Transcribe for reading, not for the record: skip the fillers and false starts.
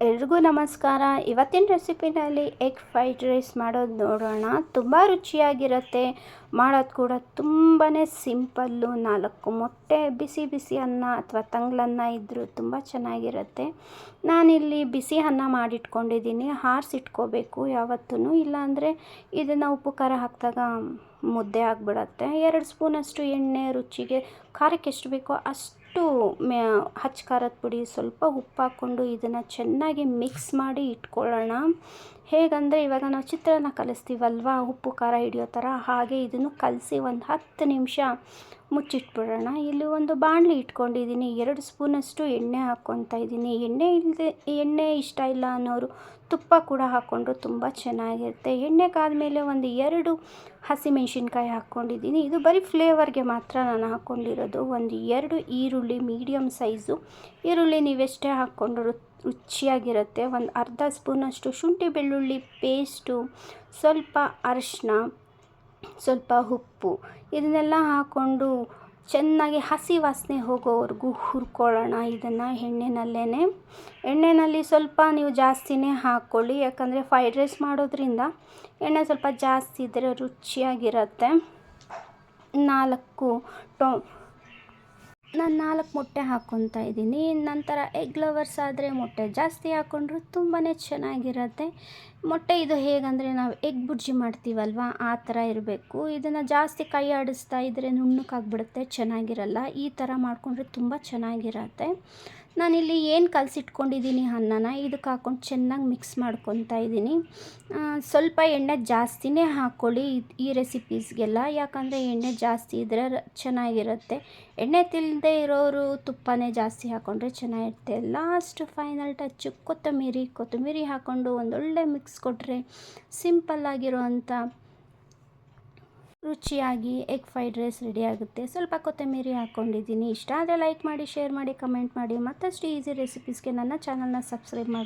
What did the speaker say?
ಎಲ್ರಿಗೂ ನಮಸ್ಕಾರ. ಇವತ್ತಿನ ರೆಸಿಪಿನಲ್ಲಿ ಎಗ್ ಫ್ರೈಡ್ ರೈಸ್ ಮಾಡೋದು ನೋಡೋಣ. ತುಂಬ ರುಚಿಯಾಗಿರುತ್ತೆ, ಮಾಡೋದು ಕೂಡ ತುಂಬಾ ಸಿಂಪಲ್ಲು. 4 ಮೊಟ್ಟೆ, ಬಿಸಿ ಬಿಸಿ ಅನ್ನ ಅಥವಾ ತಂಗ್ಳನ್ನ ಇದ್ದರೂ ತುಂಬ ಚೆನ್ನಾಗಿರುತ್ತೆ. ನಾನಿಲ್ಲಿ ಬಿಸಿ ಅನ್ನ ಮಾಡಿಟ್ಕೊಂಡಿದ್ದೀನಿ. ಆರಿಸಿಟ್ಕೋಬೇಕು ಯಾವತ್ತೂ, ಇಲ್ಲಾಂದರೆ ಇದನ್ನು ಉಪ್ಪು ಖಾರ ಹಾಕಿದಾಗ ಮುದ್ದೆ ಆಗಿಬಿಡತ್ತೆ. 2 ಸ್ಪೂನಷ್ಟು ಎಣ್ಣೆ, ರುಚಿಗೆ ಖಾರಕ್ಕೆ ಎಷ್ಟು ಬೇಕೋ ಅಷ್ಟು ಹಚ್ಚ ಖಾರದ ಪುಡಿ, ಸ್ವಲ್ಪ ಉಪ್ಪು ಹಾಕ್ಕೊಂಡು ಇದನ್ನು ಚೆನ್ನಾಗಿ ಮಿಕ್ಸ್ ಮಾಡಿ ಇಟ್ಕೊಳ್ಳೋಣ. ಹೇಗಂದರೆ ಇವಾಗ ನಾವು ಚಿತ್ರಾನ್ನ ಕಲಿಸ್ತೀವಲ್ವ, ಉಪ್ಪು ಖಾರ ಹಿಡಿಯೋ ಥರ, ಹಾಗೆ ಇದನ್ನು ಕಲಸಿ ಒಂದು 10 ನಿಮಿಷ ಮುಚ್ಚಿಟ್ಬಿಡೋಣ. ಇಲ್ಲಿ ಒಂದು ಬಾಣಲಿ ಇಟ್ಕೊಂಡಿದ್ದೀನಿ. 2 ಸ್ಪೂನಷ್ಟು ಎಣ್ಣೆ ಹಾಕ್ಕೊತಾ ಇದ್ದೀನಿ. ಎಣ್ಣೆ ಇಷ್ಟ ಇಲ್ಲ ಅನ್ನೋರು ತುಪ್ಪ ಕೂಡ ಹಾಕ್ಕೊಂಡ್ರು ತುಂಬ ಚೆನ್ನಾಗಿರುತ್ತೆ. ಎಣ್ಣೆ ಕಾದ್ಮೇಲೆ ಒಂದು 2 ಹಸಿಮೆಣ್ಸಿನ್ಕಾಯಿ ಹಾಕ್ಕೊಂಡಿದ್ದೀನಿ. ಇದು ಬರೀ ಫ್ಲೇವರ್ಗೆ ಮಾತ್ರ ನಾನು ಹಾಕ್ಕೊಂಡಿರೋದು. ಒಂದು 2 ಈರುಳ್ಳಿ, ಮೀಡಿಯಮ್ ಸೈಜು ಈರುಳ್ಳಿ ನೀವೆಷ್ಟೇ ಹಾಕ್ಕೊಂಡ್ರು ರುಚಿಯಾಗಿರುತ್ತೆ. ಒಂದು ಅರ್ಧ ಸ್ಪೂನಷ್ಟು ಶುಂಠಿ ಬೆಳ್ಳುಳ್ಳಿ ಪೇಸ್ಟು, ಸ್ವಲ್ಪ ಅರಿಶಿನ, ಸ್ವಲ್ಪ ಉಪ್ಪು, ಇದನ್ನೆಲ್ಲ ಹಾಕ್ಕೊಂಡು ಚೆನ್ನಾಗಿ ಹಸಿ ವಾಸನೆ ಹೋಗೋವರೆಗೂ ಹುರ್ಕೊಳ್ಳೋಣ. ಇದನ್ನು ಎಣ್ಣೆಯಲ್ಲಿ ಸ್ವಲ್ಪ ನೀವು ಜಾಸ್ತಿನೇ ಹಾಕ್ಕೊಳ್ಳಿ, ಯಾಕಂದರೆ ಫ್ರೈಡ್ ರೈಸ್ ಮಾಡೋದ್ರಿಂದ ಎಣ್ಣೆ ಸ್ವಲ್ಪ ಜಾಸ್ತಿ ಇದ್ದರೆ ರುಚಿಯಾಗಿರುತ್ತೆ. ನಾನು 4 ಮೊಟ್ಟೆ ಹಾಕ್ಕೊತಾ ಇದ್ದೀನಿ. ನಂತರ ಎಗ್ ಲವರ್ಸ್ ಆದರೆ ಮೊಟ್ಟೆ ಜಾಸ್ತಿ ಹಾಕ್ಕೊಂಡ್ರು ತುಂಬಾ ಚೆನ್ನಾಗಿರುತ್ತೆ. ಮೊಟ್ಟೆ ಇದು ಹೇಗಂದರೆ ನಾವು ಎಗ್ ಬುರ್ಜಿ ಮಾಡ್ತೀವಲ್ವ, ಆ ಥರ ಇರಬೇಕು. ಇದನ್ನು ಜಾಸ್ತಿ ಕೈ ಆಡಿಸ್ತಾ ಇದ್ದರೆ ನುಣ್ಣಕ್ಕಾಗ್ಬಿಡುತ್ತೆ, ಚೆನ್ನಾಗಿರಲ್ಲ. ಈ ಥರ ಮಾಡಿಕೊಂಡ್ರೆ ತುಂಬ ಚೆನ್ನಾಗಿರುತ್ತೆ. ನಾನಿಲ್ಲಿ ಏನು ಕಲಸಿಟ್ಕೊಂಡಿದ್ದೀನಿ ಅನ್ನನ ಇದಕ್ಕೆ ಹಾಕ್ಕೊಂಡು ಚೆನ್ನಾಗಿ ಮಿಕ್ಸ್ ಮಾಡ್ಕೊತಾ ಇದ್ದೀನಿ. ಸ್ವಲ್ಪ ಎಣ್ಣೆ ಜಾಸ್ತಿನೇ ಹಾಕ್ಕೊಳ್ಳಿ ಈ ರೆಸಿಪೀಸ್ಗೆಲ್ಲ, ಯಾಕಂದರೆ ಎಣ್ಣೆ ಜಾಸ್ತಿ ಇದ್ದರೆ ಚೆನ್ನಾಗಿರುತ್ತೆ. ಎಣ್ಣೆ ತಿನ್ನದೇ ಇರೋರು ತುಪ್ಪನೇ ಜಾಸ್ತಿ ಹಾಕ್ಕೊಂಡ್ರೆ ಚೆನ್ನಾಗಿರುತ್ತೆ. ಲಾಸ್ಟ್ ಫೈನಲ್ ಟಚ್ಚು ಕೊತ್ತಂಬರಿ ಹಾಕ್ಕೊಂಡು ಒಂದೊಳ್ಳೆ ಮಿಕ್ಸ್ ಕೊಟ್ಟರೆ ಸಿಂಪಲ್ಲಾಗಿರೋವಂಥ ರುಚಿಯಾಗಿ ಎಗ್ ಫ್ರೈಡ್ ರೈಸ್ ರೆಡಿ ಆಗುತ್ತೆ. ಸ್ವಲ್ಪ ಕೊತ್ತಂಬರಿ ಹಾಕ್ಕೊಂಡಿದ್ದೀನಿ. ಇಷ್ಟ ಆದರೆ ಲೈಕ್ ಮಾಡಿ, ಶೇರ್ ಮಾಡಿ, ಕಮೆಂಟ್ ಮಾಡಿ. ಮತ್ತಷ್ಟು ಈಸಿ ರೆಸಿಪೀಸ್ಗೆ ನನ್ನ ಚಾನಲ್ನ ಸಬ್ಸ್ಕ್ರೈಬ್ ಮಾಡಿ.